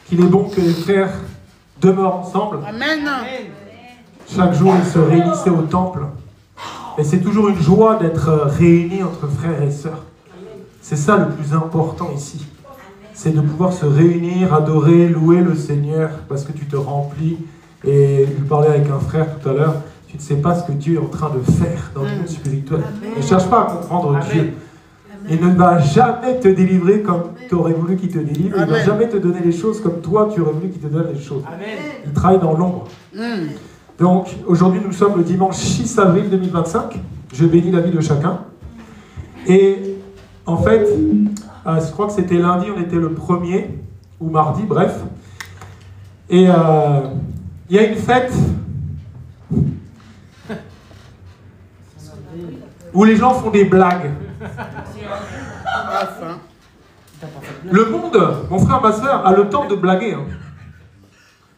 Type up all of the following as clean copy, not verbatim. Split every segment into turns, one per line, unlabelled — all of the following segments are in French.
qu'il est bon que les frères demeurent ensemble.
Amen.
Chaque jour, ils se réunissaient au temple. Et c'est toujours une joie d'être réunis entre frères et sœurs. C'est ça le plus important ici. C'est de pouvoir se réunir, adorer, louer le Seigneur, parce que tu te remplis. Et je parlais avec un frère tout à l'heure, tu ne sais pas ce que Dieu est en train de faire dans le monde spirituel. Ne cherche pas à comprendre Dieu. Il ne va jamais te délivrer comme tu aurais voulu qu'il te délivre. Il ne va jamais te donner les choses comme toi tu aurais voulu qu'il te donne les choses. Il travaille dans l'ombre. Donc aujourd'hui nous sommes le dimanche 6 avril 2025. Je bénis la vie de chacun. Et en fait, je crois que c'était lundi, on était le 1er, ou mardi, bref. Et il y a une fête où les gens font des blagues. Le monde, mon frère, ma soeur, a le temps de blaguer. Hein.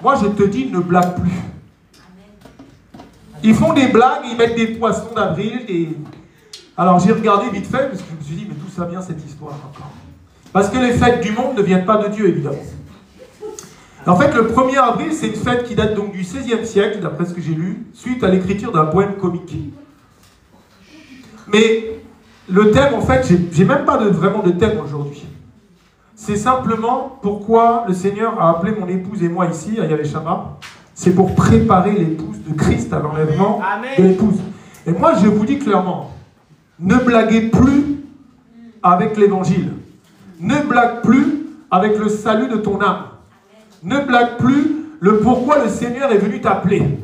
Moi, je te dis, ne blague plus. Ils font des blagues, ils mettent des poissons d'avril. Alors, j'ai regardé vite fait, parce que je me suis dit, mais d'où ça vient cette histoire encore? Parce que les fêtes du monde ne viennent pas de Dieu, évidemment. En fait, le 1er avril, c'est une fête qui date donc du XVIe siècle, d'après ce que j'ai lu, suite à l'écriture d'un poème comique. Mais le thème, en fait, j'ai même pas vraiment de thème aujourd'hui. C'est simplement pourquoi le Seigneur a appelé mon épouse et moi ici, à Yahvé Shammah. C'est pour préparer l'épouse de Christ à l'enlèvement de l'épouse. Et moi, je vous dis clairement, ne blaguez plus avec l'évangile. Ne blague plus avec le salut de ton âme. Ne blague plus le pourquoi le Seigneur est venu t'appeler.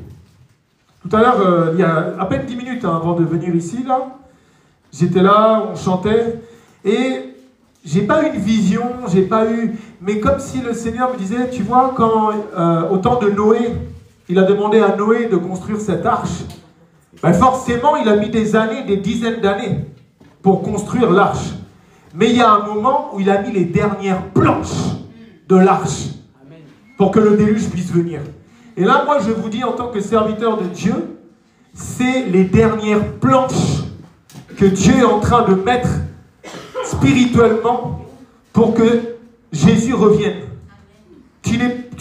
Tout à l'heure, il y a à peine 10 minutes avant de venir ici, là, j'étais là, on chantait, et j'ai pas eu une vision, j'ai pas eu... Mais comme si le Seigneur me disait, tu vois, quand au temps de Noé, il a demandé à Noé de construire cette arche, ben forcément, il a mis des années, des dizaines d'années pour construire l'arche. Mais il y a un moment où il a mis les dernières planches de l'arche pour que le déluge puisse venir. Et là, moi, je vous dis, en tant que serviteur de Dieu, c'est les dernières planches que Dieu est en train de mettre spirituellement pour que Jésus revienne. Tu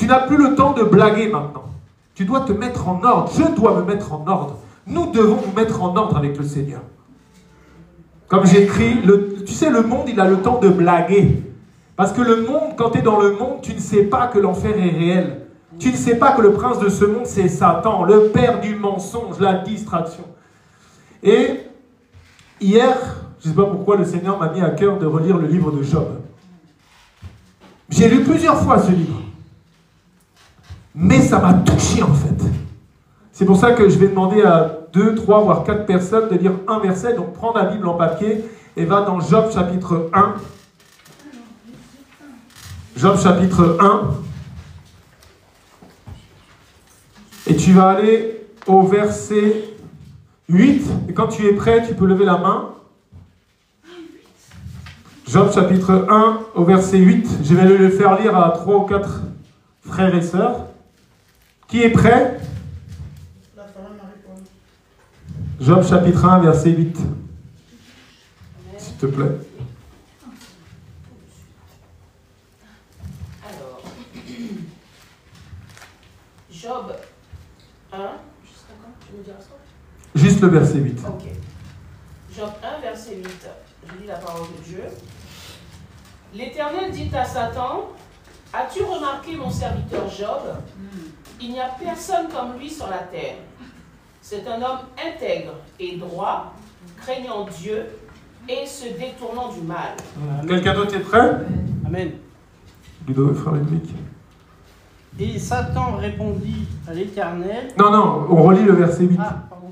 n'as plus le temps de blaguer maintenant. Tu dois te mettre en ordre. Je dois me mettre en ordre. Nous devons nous mettre en ordre avec le Seigneur. Comme j'écris, tu sais, le monde, il a le temps de blaguer. Parce que le monde, quand tu es dans le monde, tu ne sais pas que l'enfer est réel. Tu ne sais pas que le prince de ce monde, c'est Satan, le père du mensonge, la distraction. Et hier, je ne sais pas pourquoi le Seigneur m'a mis à cœur de relire le livre de Job. J'ai lu plusieurs fois ce livre. Mais ça m'a touché en fait. C'est pour ça que je vais demander à 2, 3, voire 4 personnes de lire un verset. Donc prends la Bible en papier et va dans Job chapitre 1. Job chapitre 1. Et tu vas aller au verset 8. Et quand tu es prêt, tu peux lever la main. Job chapitre 1 au verset 8. Je vais le faire lire à 3 ou 4 frères et sœurs. Qui est prêt? Job chapitre 1 verset 8. S'il te plaît.
Alors, Job 1, jusqu'à quand? Tu me diras ça?
Juste le verset 8.
Ok. Job 1, verset 8. Je lis la parole de Dieu. L'Éternel dit à Satan, « As-tu remarqué mon serviteur Job? Il n'y a personne comme lui sur la terre. C'est un homme intègre et droit, craignant Dieu et se détournant du mal. »
Quelqu'un d'autre est prêt?
Amen.
Ludo, frère Ludwig.
Et Satan répondit à l'Éternel.
Non, on relit le verset 8.
Ah, pardon.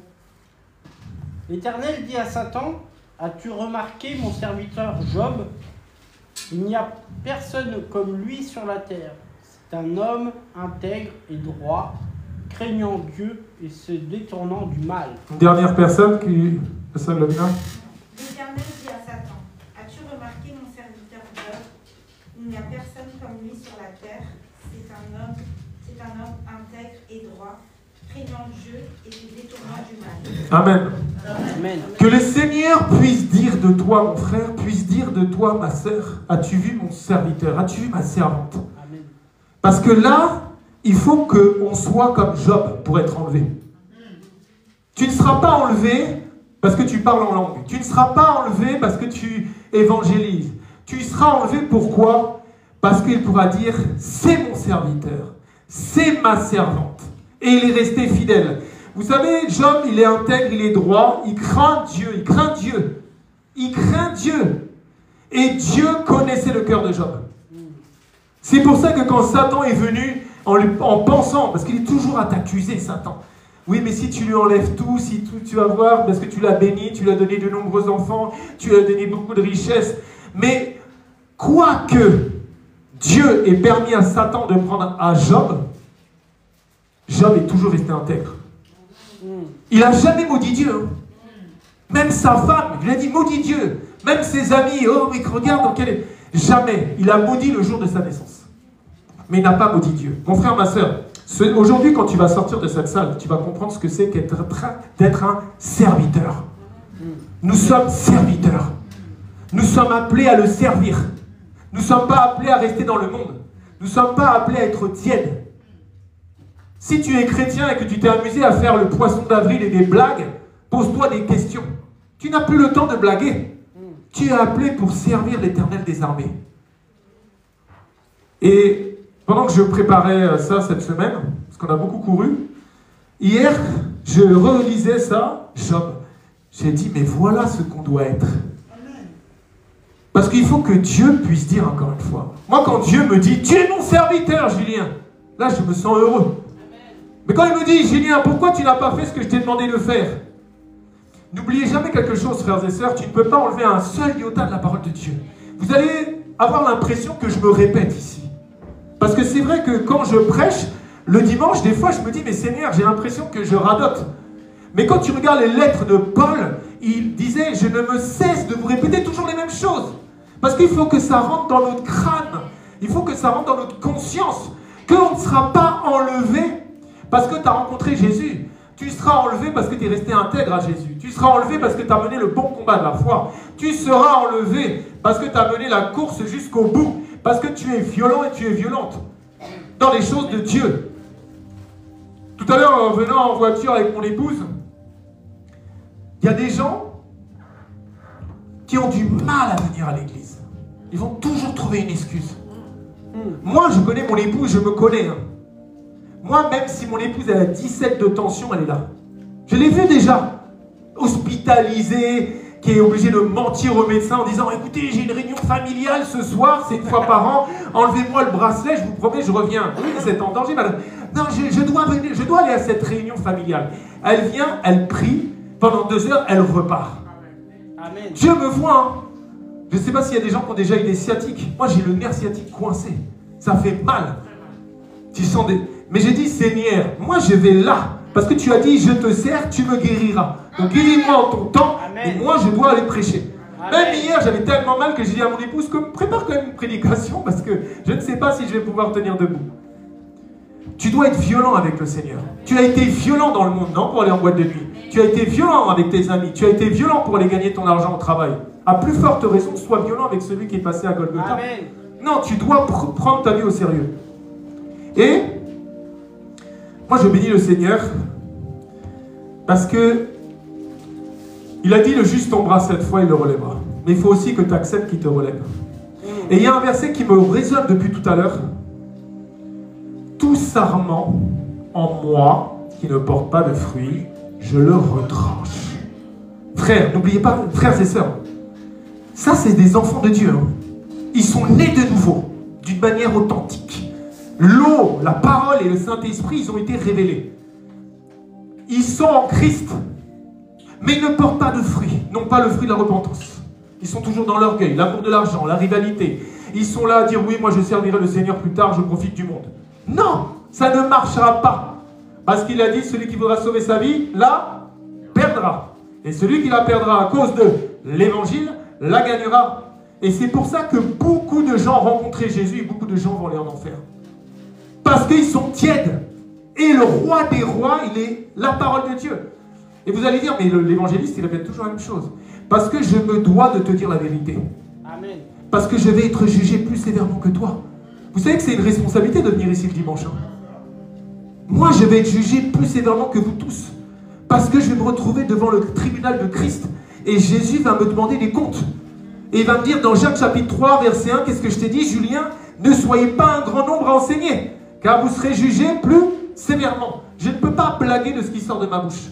L'Éternel dit à Satan, as-tu remarqué mon serviteur Job? Il n'y a personne comme lui sur la terre. C'est un homme intègre et droit, craignant Dieu et se détournant du mal.
Une dernière personne qui... Personne le bien.
L'Éternel dit à Satan, as-tu remarqué mon serviteur Job? Il n'y a personne comme lui sur la terre. C'est un homme intègre et droit, craignant Dieu et se détournant du mal.
Amen.
Amen.
Que le Seigneur puisse dire de toi, mon frère, puisse dire de toi, ma sœur, as-tu vu mon serviteur, as-tu vu ma servante?
Amen.
Parce que là, il faut qu'on soit comme Job pour être enlevé. Tu ne seras pas enlevé parce que tu parles en langue. Tu ne seras pas enlevé parce que tu évangélises. Tu seras enlevé pourquoi? Parce qu'il pourra dire, c'est mon serviteur, c'est ma servante. Et il est resté fidèle. Vous savez, Job, il est intègre, il est droit, il craint Dieu, il craint Dieu. Il craint Dieu. Et Dieu connaissait le cœur de Job. C'est pour ça que quand Satan est venu, en pensant, parce qu'il est toujours à t'accuser, Satan. Oui, mais si tu lui enlèves tout, si tu vas voir, parce que tu l'as béni, tu lui as donné de nombreux enfants, tu lui as donné beaucoup de richesses. Mais, quoique Dieu ait permis à Satan de prendre à Job, Job est toujours resté intègre. Il n'a jamais maudit Dieu. Hein. Même sa femme, il a dit maudit Dieu. Même ses amis, oh mais regarde dans quel... Jamais. Il a maudit le jour de sa naissance. Mais il n'a pas maudit Dieu. Mon frère, ma soeur, aujourd'hui quand tu vas sortir de cette salle, tu vas comprendre ce que c'est d'être un serviteur. Nous sommes serviteurs. Nous sommes appelés à le servir. Nous ne sommes pas appelés à rester dans le monde. Nous ne sommes pas appelés à être tièdes. Si tu es chrétien et que tu t'es amusé à faire le poisson d'avril et des blagues, pose-toi des questions. Tu n'as plus le temps de blaguer. Tu es appelé pour servir l'Éternel des armées. Et pendant que je préparais ça cette semaine, parce qu'on a beaucoup couru, hier, je relisais ça, Job. J'ai dit, mais voilà ce qu'on doit être. Parce qu'il faut que Dieu puisse dire encore une fois. Moi, quand Dieu me dit, tu es mon serviteur, Julien, là, je me sens heureux. Mais quand il me dit, Julien, pourquoi tu n'as pas fait ce que je t'ai demandé de faire? N'oubliez jamais quelque chose, frères et sœurs, tu ne peux pas enlever un seul iota de la parole de Dieu. Vous allez avoir l'impression que je me répète ici. Parce que c'est vrai que quand je prêche, le dimanche, des fois, je me dis, mais Seigneur, j'ai l'impression que je radote. Mais quand tu regardes les lettres de Paul, il disait, je ne me cesse de vous répéter toujours les mêmes choses. Parce qu'il faut que ça rentre dans notre crâne. Il faut que ça rentre dans notre conscience. Qu'on ne sera pas enlevé parce que tu as rencontré Jésus. Tu seras enlevé parce que tu es resté intègre à Jésus. Tu seras enlevé parce que tu as mené le bon combat de la foi. Tu seras enlevé parce que tu as mené la course jusqu'au bout. Parce que tu es violent et tu es violente dans les choses de Dieu. Tout à l'heure, en venant en voiture avec mon épouse, il y a des gens qui ont du mal à venir à l'église. Ils vont toujours trouver une excuse. Moi, je connais mon épouse, je me connais. Hein. Moi, même si mon épouse elle a 17 de tension, elle est là. Je l'ai vue déjà. Hospitalisée, qui est obligée de mentir au médecin en disant « Écoutez, j'ai une réunion familiale ce soir, c'est une fois par an, enlevez-moi le bracelet, je vous promets, je reviens. » Oui, vous êtes en danger, madame. Non, je dois aller à cette réunion familiale. Elle vient, elle prie, pendant 2 heures, elle repart. Amen. Dieu me voit. Hein. Je ne sais pas s'il y a des gens qui ont déjà eu des sciatiques. Moi, j'ai le nerf sciatique coincé. Ça fait mal. Tu sens des... Mais j'ai dit, Seigneur, moi je vais là. Parce que tu as dit, je te sers, tu me guériras. Donc guéris-moi en ton temps. Amen. Et moi, je dois aller prêcher. Amen. Même hier, j'avais tellement mal que j'ai dit à mon épouse, prépare quand même une prédication parce que je ne sais pas si je vais pouvoir tenir debout. Tu dois être violent avec le Seigneur. Tu as été violent dans le monde, non, pour aller en boîte de nuit. Tu as été violent avec tes amis. Tu as été violent pour aller gagner ton argent au travail. À plus forte raison, sois violent avec celui qui est passé à Golgotha. Amen. Non, tu dois prendre ta vie au sérieux. Et moi, je bénis le Seigneur parce que il a dit le juste tombera 7 fois, il le relèvera. Mais il faut aussi que tu acceptes qu'il te relève. Et il y a un verset qui me résonne depuis tout à l'heure. Tout sarment en moi qui ne porte pas de fruits, je le retranche. Frères, n'oubliez pas, frères et sœurs, ça c'est des enfants de Dieu. Hein. Ils sont nés de nouveau, d'une manière authentique. L'eau, la parole et le Saint-Esprit, ils ont été révélés. Ils sont en Christ, mais ils ne portent pas de fruits, non pas le fruit de la repentance. Ils sont toujours dans l'orgueil, l'amour de l'argent, la rivalité. Ils sont là à dire, oui, moi je servirai le Seigneur plus tard, je profite du monde. Non, ça ne marchera pas. Parce qu'il a dit, celui qui voudra sauver sa vie, la perdra. Et celui qui la perdra à cause de l'évangile, la gagnera. Et c'est pour ça que beaucoup de gens rencontraient Jésus et beaucoup de gens vont aller en enfer. Parce qu'ils sont tièdes. Et le roi des rois, il est la parole de Dieu. Et vous allez dire, mais l'évangéliste, il répète toujours la même chose. Parce que je me dois de te dire la vérité. Amen. Parce que je vais être jugé plus sévèrement que toi. Vous savez que c'est une responsabilité de venir ici le dimanche. Hein. Moi, je vais être jugé plus sévèrement que vous tous. Parce que je vais me retrouver devant le tribunal de Christ. Et Jésus va me demander des comptes. Et il va me dire dans Jacques chapitre 3, verset 1, qu'est-ce que je t'ai dit, Julien? Ne soyez pas un grand nombre à enseigner, car vous serez jugés plus sévèrement. Je ne peux pas blaguer de ce qui sort de ma bouche.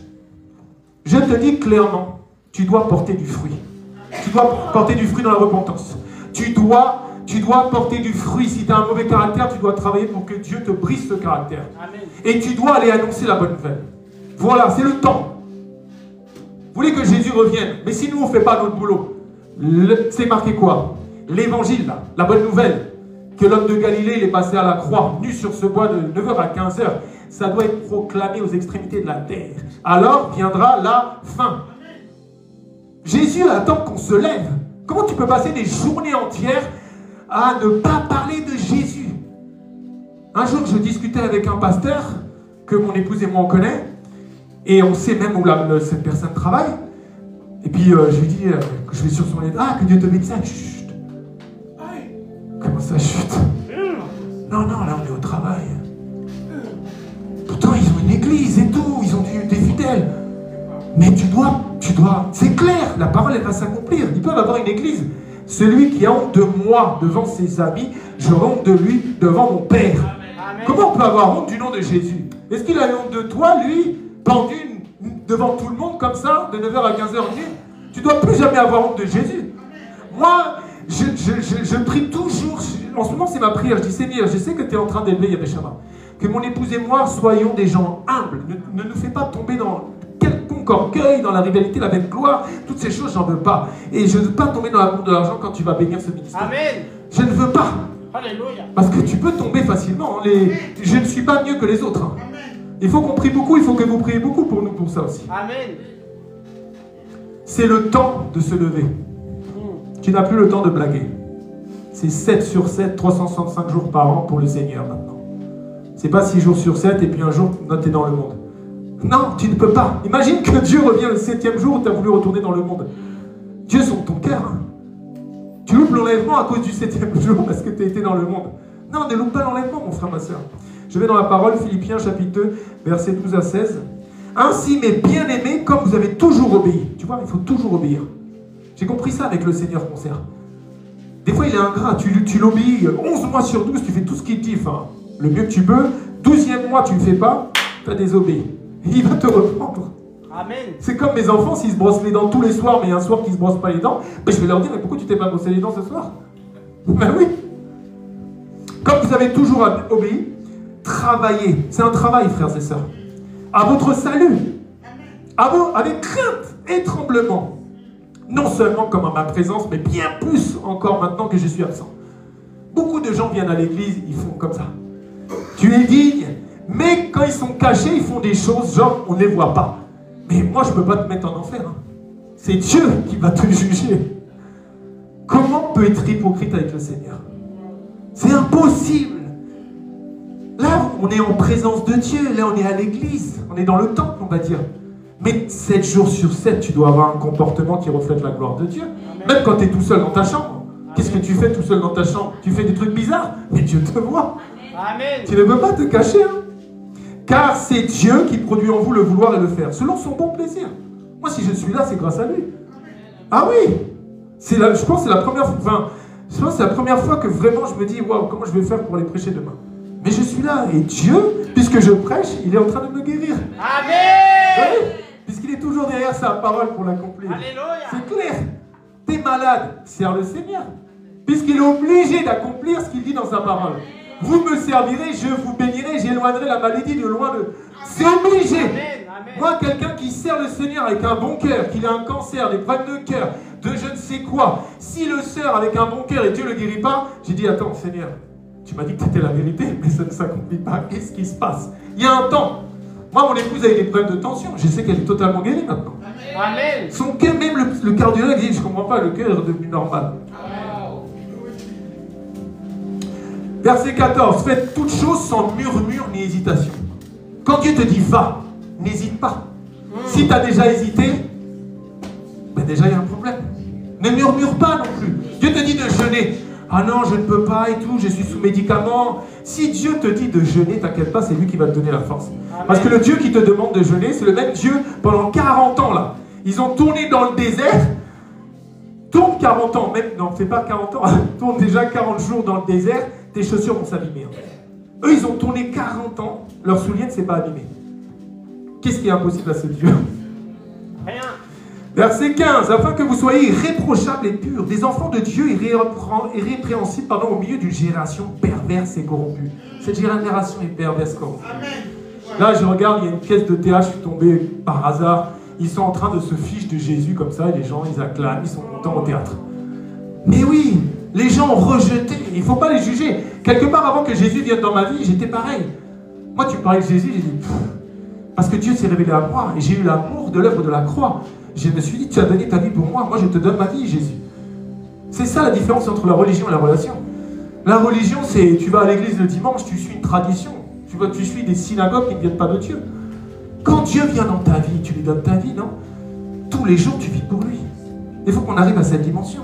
Je te dis clairement, tu dois porter du fruit. Tu dois porter du fruit dans la repentance. Tu dois porter du fruit. Si tu as un mauvais caractère, tu dois travailler pour que Dieu te brise ce caractère. Amen. Et tu dois aller annoncer la bonne nouvelle. Voilà, c'est le temps. Vous voulez que Jésus revienne, mais si nous on ne fait pas notre boulot, c'est marqué quoi? L'évangile, là, la bonne nouvelle, que l'homme de Galilée il est passé à la croix, nu sur ce bois de 9h à 15h, ça doit être proclamé aux extrémités de la terre. Alors viendra la fin. Jésus attend qu'on se lève. Comment tu peux passer des journées entières à ne pas parler de Jésus? Un jour, je discutais avec un pasteur que mon épouse et moi on connaît, et on sait même où cette personne travaille. Et puis je lui dis que je vais sur son lit. Ah, que Dieu te bénisse. Chut. Comment ça chute? Non, là on est au travail. Pourtant ils ont une église et tout, ils ont des fidèles. Mais tu dois, c'est clair, la parole elle va s'accomplir. Ils peuvent avoir une église. Celui qui a honte de moi devant ses amis, j'aurai honte de lui devant mon Père. Amen. Comment on peut avoir honte du nom de Jésus? Est-ce qu'il a honte de toi, lui, pendu devant tout le monde comme ça, de 9h à 15h? Tu ne dois plus jamais avoir honte de Jésus. Moi, je prie toujours, en ce moment c'est ma prière, je dis Seigneur, je sais que tu es en train d'élever Yabeshama. Que mon épouse et moi soyons des gens humbles. Ne nous fais pas tomber dans quelconque orgueil, dans la rivalité, la vaine gloire. Toutes ces choses, j'en veux pas. Et je ne veux pas tomber dans l'amour de l'argent quand tu vas bénir ce ministère. Amen. Je ne veux pas. Alléluia. Parce que tu peux tomber facilement. Je ne suis pas mieux que les autres. Hein. Il faut qu'on prie beaucoup, il faut que vous priez beaucoup pour nous, pour ça aussi. Amen. C'est le temps de se lever. Tu n'as plus le temps de blaguer. C'est 7 sur 7, 365 jours par an pour le Seigneur maintenant. C'est pas 6 jours sur 7 et puis un jour, tu es dans le monde. Non, tu ne peux pas. Imagine que Dieu revient le 7e jour où tu as voulu retourner dans le monde. Dieu sonde ton cœur. Hein. Tu loupes l'enlèvement à cause du 7e jour parce que tu as été dans le monde. Non, ne loupe pas l'enlèvement, mon frère, ma soeur. Je vais dans la parole, Philippiens chapitre 2, versets 12 à 16. Ainsi, mes bien-aimés, comme vous avez toujours obéi. Tu vois, il faut toujours obéir. J'ai compris ça avec le Seigneur concert. Des fois, il est ingrat. Tu l'obéis 11 mois sur 12, tu fais tout ce qu'il te dit. Enfin, le mieux que tu peux. 12e mois, tu ne le fais pas, tu as désobéi. Il va te reprendre. Amen. C'est comme mes enfants, s'ils se brossent les dents tous les soirs, mais un soir qu'ils ne se brossent pas les dents, ben je vais leur dire, mais pourquoi tu t'es pas brossé les dents ce soir? Ben oui. Comme vous avez toujours obéi, travaillez. C'est un travail, frères et sœurs. À votre salut. Avec crainte et tremblement. Non seulement comme à ma présence, mais bien plus encore maintenant que je suis absent. Beaucoup de gens viennent à l'église, ils font comme ça. Tu es digne, mais quand ils sont cachés, ils font des choses genre on ne les voit pas. Mais moi, je ne peux pas te mettre en enfer. Hein. C'est Dieu qui va te juger. Comment on peut être hypocrite avec le Seigneur? C'est impossible. Là, on est en présence de Dieu. Là, on est à l'église. On est dans le temple, on va dire. Mais 7 jours sur 7, tu dois avoir un comportement qui reflète la gloire de Dieu. Même quand tu es tout seul dans ta chambre. Qu'est-ce que tu fais tout seul dans ta chambre? Tu fais des trucs bizarres, mais Dieu te voit. Amen. Tu ne peux pas te cacher. Hein. Car c'est Dieu qui produit en vous le vouloir et le faire, selon son bon plaisir. Moi, si je suis là, c'est grâce à lui. Ah oui. Je pense que c'est la première fois. Enfin, je pense que c'est la première fois que vraiment je me dis, waouh, comment je vais faire pour aller prêcher demain? Mais je suis là, et Dieu, puisque je prêche, il est en train de me guérir. Amen. Oui, puisqu'il est toujours derrière sa parole pour l'accomplir. Alléluia. C'est clair. T'es malade, sers le Seigneur. Puisqu'il est obligé d'accomplir ce qu'il dit dans sa parole. Vous me servirez, je vous bénirai, j'éloignerai la maladie de loin de... C'est obligé. Amen, amen. Moi, quelqu'un qui sert le Seigneur avec un bon cœur, qu'il a un cancer, des problèmes de cœur, de je ne sais quoi, s'il le sert avec un bon cœur et Dieu ne le guérit pas, j'ai dit, attends, Seigneur, tu m'as dit que tu étais la vérité, mais ça ne s'accomplit pas. Qu'est-ce qui se passe? Il y a un temps. Moi, mon épouse a eu des problèmes de tension. Je sais qu'elle est totalement guérie maintenant. Amen. Son cœur, même le cardiologue dit, je ne comprends pas, le cœur est devenu normal. Verset 14, faites toutes choses sans murmure ni hésitation. Quand Dieu te dit va, n'hésite pas. Si tu as déjà hésité, ben déjà il y a un problème. Ne murmure pas non plus. Dieu te dit de jeûner. Ah non, je ne peux pas et tout, je suis sous médicaments. Si Dieu te dit de jeûner, t'inquiète pas, c'est lui qui va te donner la force.
Amen.
Parce que le Dieu qui te demande de jeûner, c'est le même Dieu pendant 40 ans là. Ils ont tourné dans le désert. Tourne 40 ans, même, non, c'est pas 40 ans, tourne déjà 40 jours dans le désert, tes chaussures vont s'abîmer. Eux, ils ont tourné 40 ans, leur soulier ne s'est pas abîmé. Qu'est-ce qui est impossible à ce Dieu?
Rien.
Verset 15, afin que vous soyez irréprochables et purs, des enfants de Dieu irrépréhensibles au milieu d'une génération perverse et corrompue. Cette génération est perverse, corrompue. Là, je regarde, il y a une pièce de théâtre, je suis tombé par hasard. Ils sont en train de se ficher de Jésus comme ça, et les gens, ils acclament, ils sont contents au théâtre. Mais oui, les gens ont rejeté, il ne faut pas les juger. Quelque part, avant que Jésus vienne dans ma vie, j'étais pareil. Moi, tu parlais de Jésus, j'ai dit, parce que Dieu s'est révélé à moi, et j'ai eu l'amour de l'œuvre de la croix. Je me suis dit, tu as donné ta vie pour moi, moi je te donne ma vie, Jésus. C'est ça la différence entre la religion et la relation. La religion, c'est, tu vas à l'église le dimanche, tu suis une tradition. Tu suis des synagogues qui ne viennent pas de Dieu. Quand Dieu vient dans ta vie, tu lui donnes ta vie, non? Tous les jours, tu vis pour lui. Il faut qu'on arrive à cette dimension.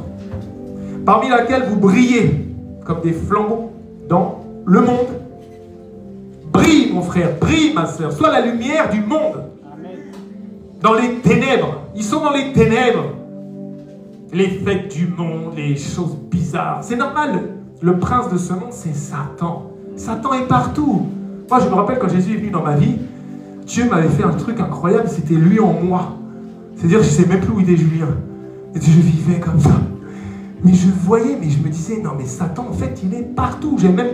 Parmi laquelle vous brillez comme des flambeaux dans le monde. Brille, mon frère, brille, ma soeur. Sois la lumière du monde.
Amen.
Dans les ténèbres. Ils sont dans les ténèbres. Les fêtes du monde, les choses bizarres. C'est normal. Le prince de ce monde, c'est Satan. Satan est partout. Moi, je me rappelle quand Jésus est venu dans ma vie, Dieu m'avait fait un truc incroyable, c'était lui en moi. C'est-à-dire, je ne sais même plus où était Julien. Et je vivais comme ça. Mais je voyais, mais je me disais, non mais Satan, en fait, il est partout. J'ai même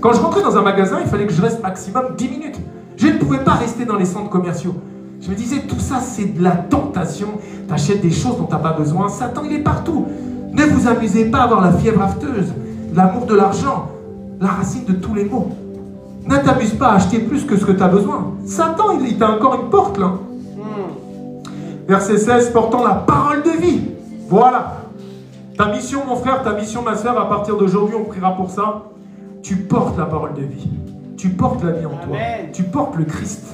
Quand je rentrais dans un magasin, il fallait que je reste maximum 10 minutes. Je ne pouvais pas rester dans les centres commerciaux. Je me disais, tout ça, c'est de la tentation. Tu achètes des choses dont tu n'as pas besoin. Satan, il est partout. Ne vous amusez pas à avoir la fièvre afteuse, l'amour de l'argent, la racine de tous les maux. Ne t'amuse pas à acheter plus que ce que tu as besoin. Satan, il t'a encore une porte, là. Verset 16, portant la parole de vie. Voilà. Ta mission, mon frère, ta mission, ma soeur, à partir d'aujourd'hui, on priera pour ça. Tu portes la parole de vie. Tu portes la vie en toi.
Amen.
Tu portes le Christ.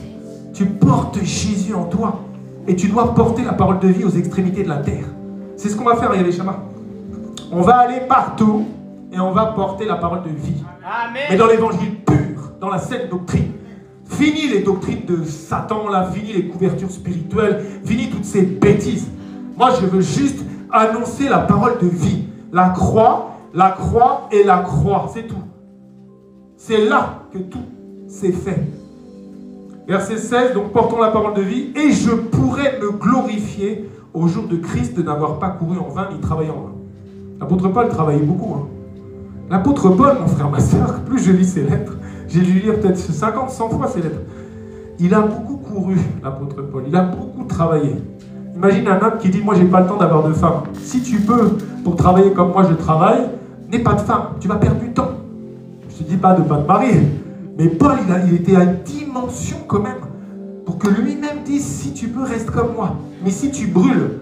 Tu portes Jésus en toi. Et tu dois porter la parole de vie aux extrémités de la terre. C'est ce qu'on va faire, Yahvé Shammah. On va aller partout et on va porter la parole de vie.
Amen.
Mais dans l'évangile pur, dans la saine doctrine. Fini les doctrines de Satan, là, fini les couvertures spirituelles, fini toutes ces bêtises. Moi, je veux juste annoncer la parole de vie. La croix et la croix, c'est tout. C'est là que tout s'est fait. Verset 16, donc portons la parole de vie, et je pourrais me glorifier au jour de Christ de n'avoir pas couru en vain ni travaillé en vain. L'apôtre Paul travaillait beaucoup. Hein. L'apôtre Paul, mon frère, ma soeur, plus je lis ses lettres, j'ai dû lire peut-être 50, 100 fois ses lettres. Il a beaucoup couru, l'apôtre Paul. Il a beaucoup travaillé. Imagine un homme qui dit, moi, j'ai pas le temps d'avoir de femme. Si tu peux, pour travailler comme moi je travaille, n'aie pas de femme. Tu vas perdre du temps. Je te dis pas de ne pas te marier. Mais Paul, il était à une dimension quand même. Pour que lui-même dise, si tu peux, reste comme moi. Mais si tu brûles,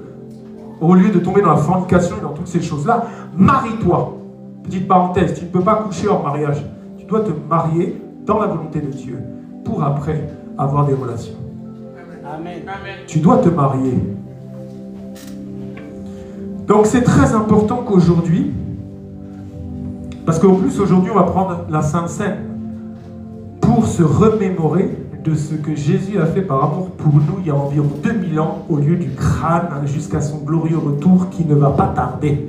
au lieu de tomber dans la fornication et dans toutes ces choses-là, marie-toi. Petite parenthèse, tu ne peux pas coucher hors mariage. Tu dois te marier dans la volonté de Dieu pour après avoir des relations.
Amen.
Tu dois te marier. Donc c'est très important qu'aujourd'hui, parce qu'en plus aujourd'hui on va prendre la Sainte Seine pour se remémorer de ce que Jésus a fait par amour pour nous il y a environ 2000 ans au lieu du crâne jusqu'à son glorieux retour qui ne va pas tarder.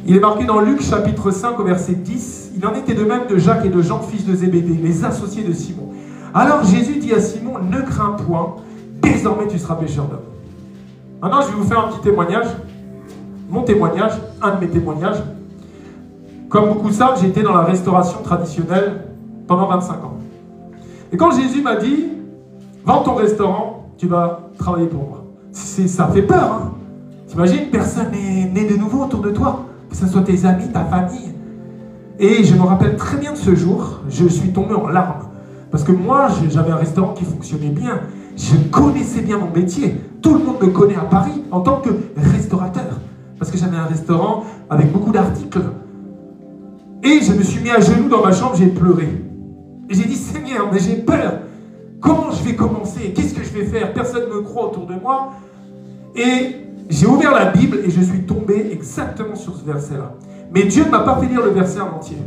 Il est marqué dans Luc chapitre 5 au verset 10, il en était de même de Jacques et de Jean, fils de Zébédée, les associés de Simon. Alors Jésus dit à Simon, ne crains point, désormais tu seras pêcheur d'hommes. Maintenant je vais vous faire un petit témoignage, mon témoignage, un de mes témoignages. Comme beaucoup savent, j'ai été dans la restauration traditionnelle pendant 25 ans. Et quand Jésus m'a dit, vends ton restaurant, tu vas travailler pour moi. Ça fait peur, hein. T'imagines, personne n'est né de nouveau autour de toi, que ce soit tes amis, ta famille. Et je me rappelle très bien de ce jour, je suis tombé en larmes. Parce que moi, j'avais un restaurant qui fonctionnait bien. Je connaissais bien mon métier. Tout le monde me connaît à Paris en tant que restaurateur. Parce que j'avais un restaurant avec beaucoup d'articles. Et je me suis mis à genoux dans ma chambre, j'ai pleuré. Et j'ai dit, Seigneur, mais j'ai peur. Comment je vais commencer? Qu'est-ce que je vais faire? Personne ne me croit autour de moi. Et J'ai ouvert la Bible et je suis tombé exactement sur ce verset-là. Mais Dieu ne m'a pas fait lire le verset en entier.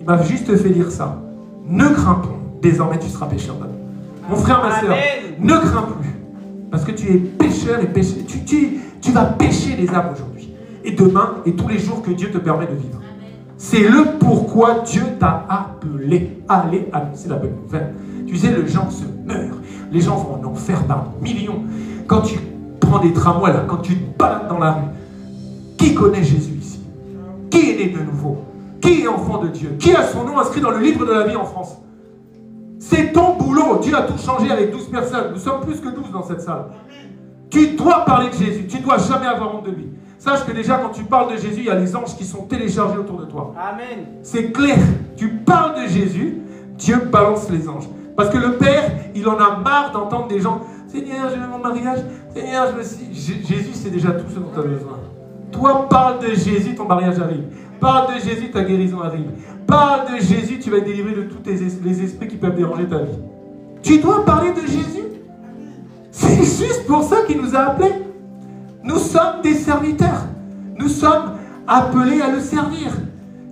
Il m'a juste fait lire ça. Ne crains point, désormais tu seras pécheur d'âme. Mon frère, ma soeur, ne crains plus. Parce que tu es pécheur et pécheur. Tu vas pécher les âmes aujourd'hui. Et demain et tous les jours que Dieu te permet de vivre. C'est le pourquoi Dieu t'a appelé à aller annoncer la bonne nouvelle. Tu sais, les gens se meurent. Les gens vont en enfer par millions. Quand tu prends des tramways là, quand tu te balades dans la rue, qui connaît Jésus ici? Qui est né de nouveau? Qui est enfant de Dieu? Qui a son nom inscrit dans le livre de la vie en France? C'est ton boulot. Dieu a tout changé avec 12 personnes. Nous sommes plus que 12 dans cette salle. Tu dois parler de Jésus. Tu ne dois jamais avoir honte de lui. Sache que déjà, quand tu parles de Jésus, il y a les anges qui sont téléchargés autour de toi.
Amen.
C'est clair. Tu parles de Jésus, Dieu balance les anges. Parce que le Père, il en a marre d'entendre des gens « Seigneur, je veux mon mariage. Seigneur, je veux si... » Jésus, c'est déjà tout ce dont tu as besoin. Toi, parle de Jésus, ton mariage arrive. Parle de Jésus, ta guérison arrive. Parle de Jésus, tu vas être délivré de tous les esprits qui peuvent déranger ta vie. Tu dois parler de Jésus. C'est juste pour ça qu'il nous a appelés. Nous sommes des serviteurs. Nous sommes appelés à le servir.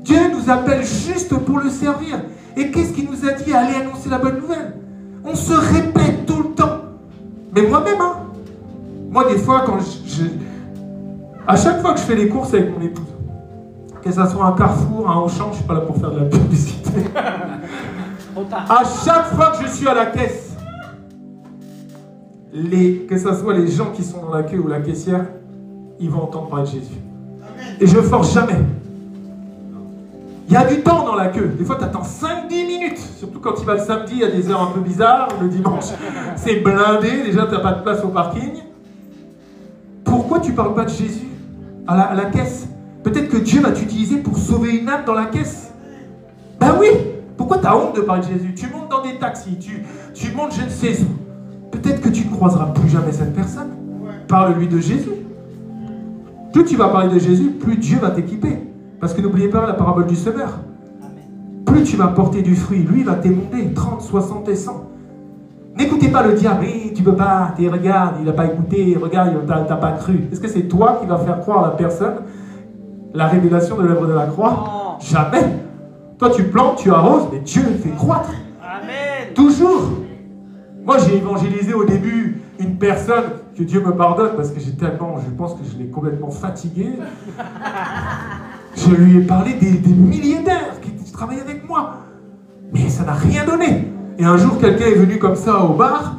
Dieu nous appelle juste pour le servir. Et qu'est-ce qu'il nous a dit? Allez annoncer la bonne nouvelle. On se répète tout le temps. Mais moi-même, hein. Moi, des fois, quand à chaque fois que je fais les courses avec mon épouse, que ce soit un Carrefour, un Auchan, je ne suis pas là pour faire de la publicité. À chaque fois que je suis à la caisse, que ce soit les gens qui sont dans la queue ou la caissière, ils vont entendre parler de Jésus. Et je ne force jamais. Il y a du temps dans la queue. Des fois, tu attends 5-10 minutes. Surtout quand il va le samedi, il y a des heures un peu bizarres. Le dimanche, c'est blindé. Déjà, tu n'as pas de place au parking. Pourquoi tu ne parles pas de Jésus à la caisse? Peut-être que Dieu va t'utiliser pour sauver une âme dans la caisse. Ben oui. Pourquoi tu as honte de parler de Jésus? Tu montes dans des taxis, tu montes je ne sais où. Peut-être que tu ne croiseras plus jamais cette personne. Parle-lui de Jésus. Plus tu vas parler de Jésus, plus Dieu va t'équiper. Parce que n'oubliez pas la parabole du semeur. Plus tu vas porter du fruit, lui va t'émonder 30, 60 et 100. N'écoutez pas le diable. Hey, tu peux pas, regarde, il n'a pas écouté, regarde, il n'a pas cru. Est-ce que c'est toi qui vas faire croire à la personne la révélation de l'œuvre de la croix? Jamais. Toi tu plantes, tu arroses, mais Dieu fait croître.
Amen.
Toujours. Moi j'ai évangélisé au début une personne, que Dieu me pardonne, parce que je pense que je l'ai complètement fatigué. Je lui ai parlé des millionnaires qui travaillaient avec moi. Mais ça n'a rien donné. Et un jour, quelqu'un est venu comme ça au bar,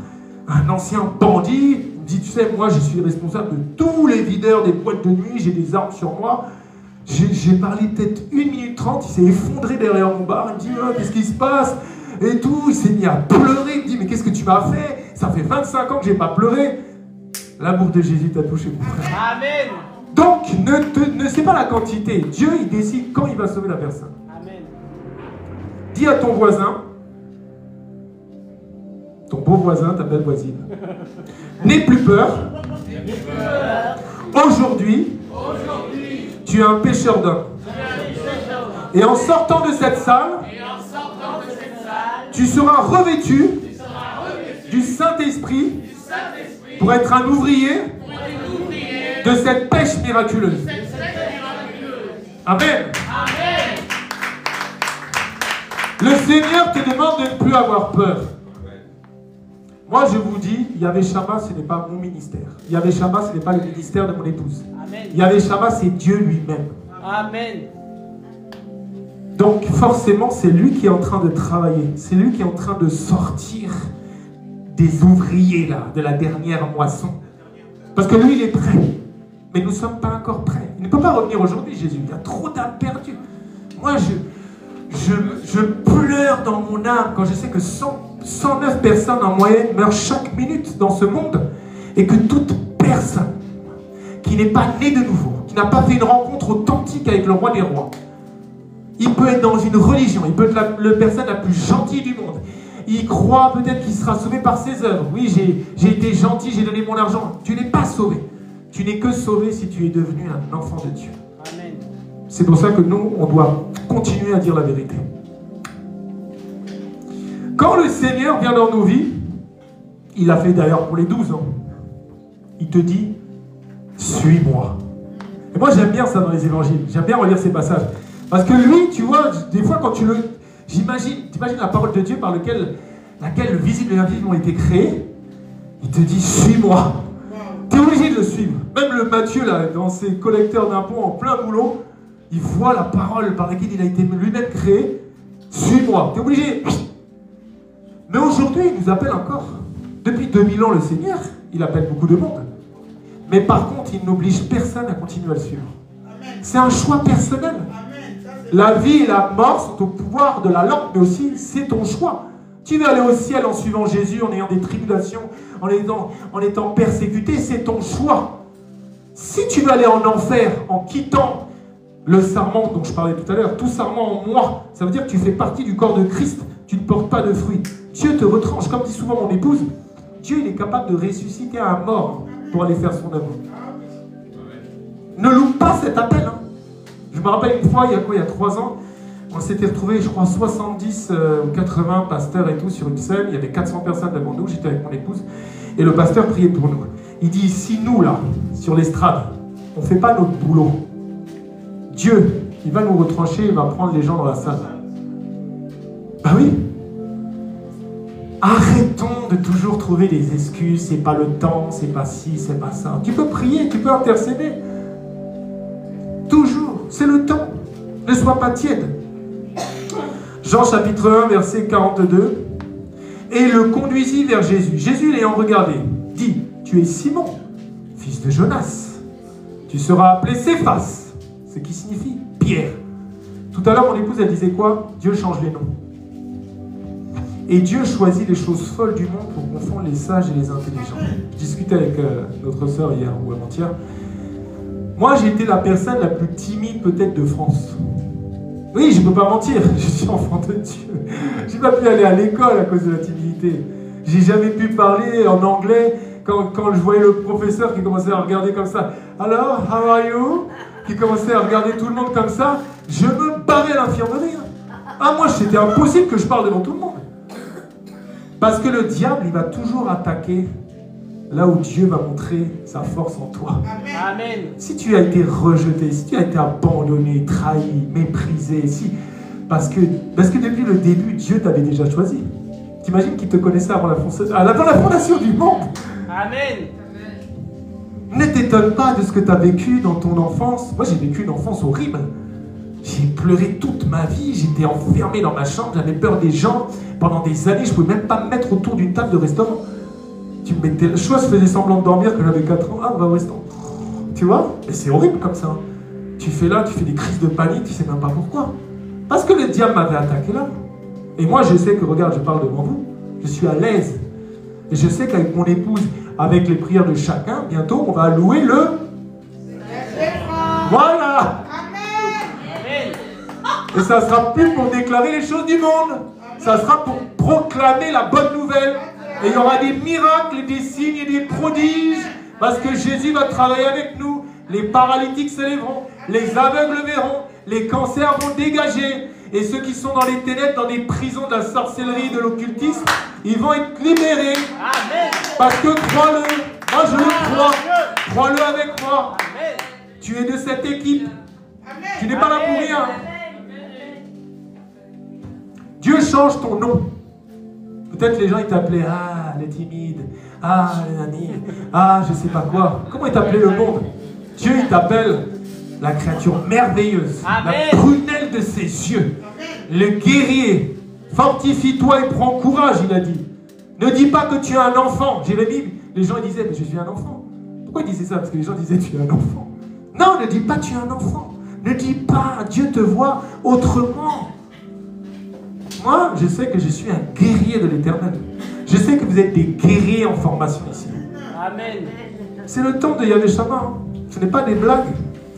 un ancien bandit, il me dit, tu sais, moi je suis responsable de tous les videurs des boîtes de nuit, j'ai des armes sur moi. J'ai parlé peut-être 1 minute 30, il s'est effondré derrière mon bar, il me dit, oh, qu'est-ce qui se passe? Et tout, il s'est mis à pleurer, il me dit, mais qu'est-ce que tu m'as fait? Ça fait 25 ans que j'ai pas pleuré. L'amour de Jésus t'a touché, mon frère.
Amen.
Donc, ne sais pas la quantité. Dieu, il décide quand il va sauver la personne.
Amen.
Dis à ton voisin, ton beau voisin, ta belle voisine, n'aie plus peur. Aujourd'hui, tu es un pécheur d'hommes. Et en sortant de cette salle, tu seras revêtu du Saint-Esprit pour être un ouvrier de cette pêche miraculeuse. Amen. Le Seigneur te demande de ne plus avoir peur. Moi, je vous dis, Yahvé Shammah, ce n'est pas mon ministère. Yahvé Shammah, ce n'est pas le ministère de mon épouse. Yahvé Shammah, c'est Dieu lui-même.
Amen.
Donc, forcément, c'est lui qui est en train de travailler. C'est lui qui est en train de sortir des ouvriers, là, de la dernière moisson. Parce que lui, il est prêt. Mais nous ne sommes pas encore prêts. Il ne peut pas revenir aujourd'hui, Jésus. Il y a trop d'âmes perdues. Moi, je pleure dans mon âme quand je sais que 109 personnes en moyenne meurent chaque minute dans ce monde et que toute personne qui n'est pas née de nouveau, qui n'a pas fait une rencontre authentique avec le roi des rois, il peut être dans une religion, il peut être la personne la plus gentille du monde, il croit peut-être qu'il sera sauvé par ses œuvres. Oui, j'ai été gentil, j'ai donné mon argent. Tu n'es pas sauvé. Tu n'es que sauvé si tu es devenu un enfant de Dieu.
Amen.
C'est pour ça que nous, on doit continuer à dire la vérité. Quand le Seigneur vient dans nos vies, il l'a fait d'ailleurs pour les 12 ans, il te dit, suis-moi. Et moi, j'aime bien ça dans les évangiles. J'aime bien relire ces passages. Parce que lui, tu vois, des fois, quand tu le... T'imagines la parole de Dieu par laquelle le visible et l'invisible ont été créés. Il te dit, suis-moi. Tu es obligé de le suivre. Même le Matthieu, là, dans ses collecteurs d'impôts en plein boulot, il voit la parole par laquelle il a été lui-même créé. Suis-moi. Tu es obligé. Mais aujourd'hui, il nous appelle encore. Depuis 2000 ans, le Seigneur, il appelle beaucoup de monde. Mais par contre, il n'oblige personne à continuer à le suivre. C'est un choix personnel. La vie et la mort sont au pouvoir de la langue, mais aussi c'est ton choix. Tu veux aller au ciel en suivant Jésus, en ayant des tribulations, en étant persécuté, c'est ton choix. Si tu veux aller en enfer en quittant le sarment dont je parlais tout à l'heure, tout sarment en moi, ça veut dire que tu fais partie du corps de Christ, tu ne portes pas de fruits. Dieu te retranche, comme dit souvent mon épouse, Dieu il est capable de ressusciter un mort pour aller faire son œuvre. Ne loupe pas cet appel. Hein. Je me rappelle une fois, il y a 3 ans, on s'était retrouvés, je crois, 70 ou 80 pasteurs et tout sur une scène. Il y avait 400 personnes devant nous, j'étais avec mon épouse. Et le pasteur priait pour nous. Il dit, si nous, là, sur l'estrade, on ne fait pas notre boulot, Dieu, il va nous retrancher, il va prendre les gens dans la salle. Ben oui. Arrêtons de toujours trouver des excuses, c'est pas le temps, c'est pas ci, c'est pas ça. Tu peux prier, tu peux intercéder. Toujours, c'est le temps. Ne sois pas tiède. Jean chapitre 1, verset 42. Et le conduisit vers Jésus. Jésus l'ayant regardé, dit, tu es Simon, fils de Jonas. Tu seras appelé Céphas, ce qui signifie Pierre. Tout à l'heure, mon épouse, elle disait quoi? Dieu change les noms. Et Dieu choisit les choses folles du monde pour confondre les sages et les intelligents. Je discutais avec notre sœur hier ou avant-hier. Moi, j'ai été la personne la plus timide peut-être de France. Oui, je ne peux pas mentir, je suis enfant de Dieu. Je n'ai pas pu aller à l'école à cause de la timidité. J'ai jamais pu parler en anglais quand je voyais le professeur qui commençait à regarder comme ça. Alors, how are you? Qui commençait à regarder tout le monde comme ça. Je me barrais à l'infirmerie. Ah, moi, c'était impossible que je parle devant tout le monde. Parce que le diable, il va toujours attaquer là où Dieu va montrer sa force en toi.
Amen.
Si tu as été rejeté, si tu as été abandonné, trahi, méprisé, parce que depuis le début, Dieu t'avait déjà choisi. T'imagines qu'il te connaissait avant la fondation du monde.
Amen.
Ne t'étonne pas de ce que tu as vécu dans ton enfance. Moi, j'ai vécu une enfance horrible. J'ai pleuré toute ma vie, j'étais enfermé dans ma chambre, j'avais peur des gens. Pendant des années, je ne pouvais même pas me mettre autour d'une table de restaurant. Tu me mettais le choix, je faisais semblant de dormir quand j'avais 4 ans. Ah, on va au restaurant. Tu vois? Et c'est horrible comme ça. Tu fais des crises de panique, tu ne sais même pas pourquoi. Parce que le diable m'avait attaqué là. Et moi, je sais que, regarde, je parle devant vous, je suis à l'aise. Et je sais qu'avec mon épouse, avec les prières de chacun, bientôt, on va louer le... Voilà. Et ça ne sera plus pour déclarer les choses du monde. Ça sera pour proclamer la bonne nouvelle. Et il y aura des miracles, des signes et des prodiges. Parce que Jésus va travailler avec nous. Les paralytiques se lèveront. Les aveugles verront. Les cancers vont dégager. Et ceux qui sont dans les ténèbres, dans des prisons de la sorcellerie, de l'occultisme, ils vont être libérés. Amen. Parce que crois-le. Moi je le crois. Crois-le avec moi. Amen. Tu es de cette équipe. Amen. Tu n'es pas là pour rien. Dieu change ton nom. Peut-être les gens ils t'appelaient ah les timides, ah les nani, ah je sais pas quoi. Comment ils t'appelaient le monde? Dieu il t'appelle la créature merveilleuse, Amen. La prunelle de ses yeux, le guerrier. Fortifie-toi et prends courage, il a dit. Ne dis pas que tu es un enfant. Jérémie, les gens ils disaient mais je suis un enfant. Pourquoi ils disaient ça? Parce que les gens disaient tu es un enfant. Non, ne dis pas tu es un enfant. Ne dis pas Dieu te voit autrement. Moi, je sais que je suis un guerrier de l'Éternel. Je sais que vous êtes des guerriers en formation ici.
Amen. C'est
le temps de Yahvé Shammah. Ce n'est pas des blagues.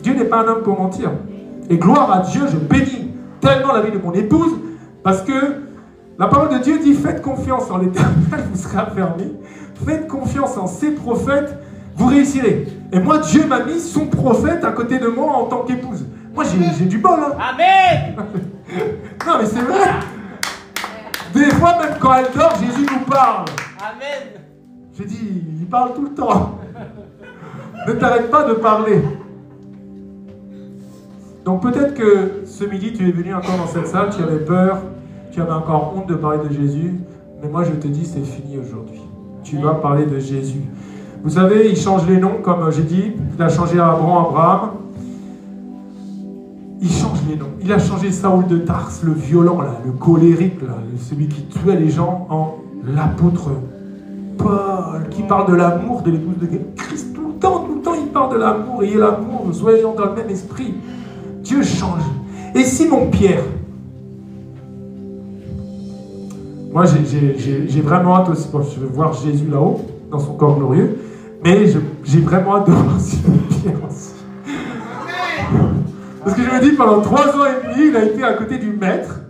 Dieu n'est pas un homme pour mentir. Et gloire à Dieu, je bénis tellement la vie de mon épouse, parce que la parole de Dieu dit, faites confiance en l'Éternel, vous serez affermis. Faites confiance en ses prophètes, vous réussirez. Et moi, Dieu m'a mis son prophète à côté de moi en tant qu'épouse. Moi, j'ai du bol. Hein.
Amen.
Non, mais c'est vrai. Des fois, même quand elle dort, Jésus nous parle.
Amen.
J'ai dit, il parle tout le temps. Ne t'arrête pas de parler. Donc peut-être que ce midi, tu es venu encore dans cette salle, tu avais peur, tu avais encore honte de parler de Jésus, mais moi je te dis, c'est fini aujourd'hui. Tu vas parler de Jésus. Vous savez, il change les noms, comme j'ai dit, il a changé Abraham. Il change les noms. Il a changé Saoul de Tarse, le violent, là, le colérique, là, celui qui tuait les gens, en l'apôtre Paul, qui parle de l'amour de l'épouse de Christ. Tout le temps, il parle de l'amour. Ayez l'amour, soyons dans le même esprit. Dieu change. Et Simon-Pierre, moi j'ai vraiment hâte aussi, bon, je vais voir Jésus là-haut, dans son corps glorieux, mais j'ai vraiment hâte de voir Simon-Pierre aussi. Parce que je me dis, pendant 3 ans et demi, il a été à côté du maître.